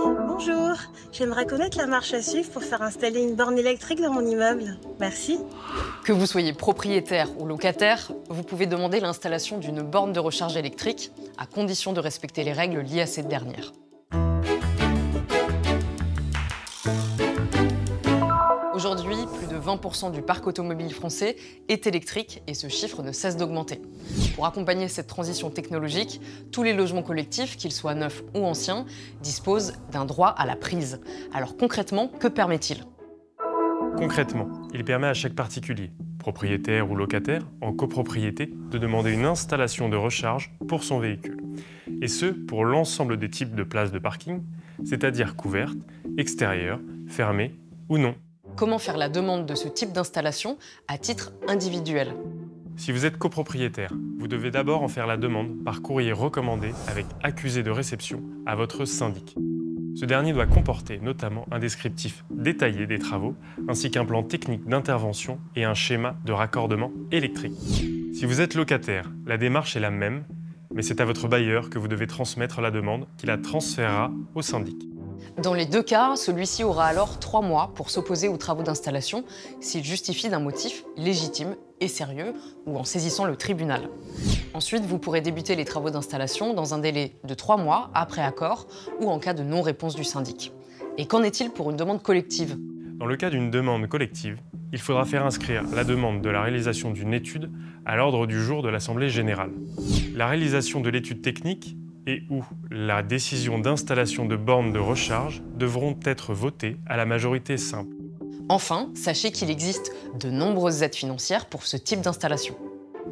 Bonjour, j'aimerais connaître la marche à suivre pour faire installer une borne électrique dans mon immeuble. Merci. Que vous soyez propriétaire ou locataire, vous pouvez demander l'installation d'une borne de recharge électrique, à condition de respecter les règles liées à cette dernière. Aujourd'hui, plus de 20% du parc automobile français est électrique et ce chiffre ne cesse d'augmenter. Pour accompagner cette transition technologique, tous les logements collectifs, qu'ils soient neufs ou anciens, disposent d'un droit à la prise. Alors concrètement, que permet-il ? Concrètement, il permet à chaque particulier, propriétaire ou locataire, en copropriété, de demander une installation de recharge pour son véhicule. Et ce, pour l'ensemble des types de places de parking, c'est-à-dire couvertes, extérieures, fermées ou non. Comment faire la demande de ce type d'installation à titre individuel ? Si vous êtes copropriétaire, vous devez d'abord en faire la demande par courrier recommandé avec accusé de réception à votre syndic. Ce dernier doit comporter notamment un descriptif détaillé des travaux, ainsi qu'un plan technique d'intervention et un schéma de raccordement électrique. Si vous êtes locataire, la démarche est la même, mais c'est à votre bailleur que vous devez transmettre la demande qui la transférera au syndic. Dans les deux cas, celui-ci aura alors 3 mois pour s'opposer aux travaux d'installation s'il justifie d'un motif légitime et sérieux ou en saisissant le tribunal. Ensuite, vous pourrez débuter les travaux d'installation dans un délai de 3 mois après accord ou en cas de non-réponse du syndic. Et qu'en est-il pour une demande collective ? Dans le cas d'une demande collective, il faudra faire inscrire la demande de la réalisation d'une étude à l'ordre du jour de l'Assemblée générale. La réalisation de l'étude technique et ou la décision d'installation de bornes de recharge devront être votées à la majorité simple. Enfin, sachez qu'il existe de nombreuses aides financières pour ce type d'installation.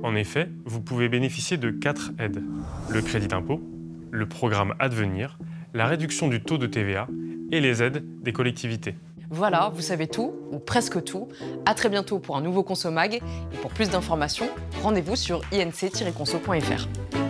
En effet, vous pouvez bénéficier de 4 aides. Le crédit d'impôt, le programme Advenir, la réduction du taux de TVA et les aides des collectivités. Voilà, vous savez tout, ou presque tout. À très bientôt pour un nouveau Consomag. Et pour plus d'informations, rendez-vous sur inc-conso.fr.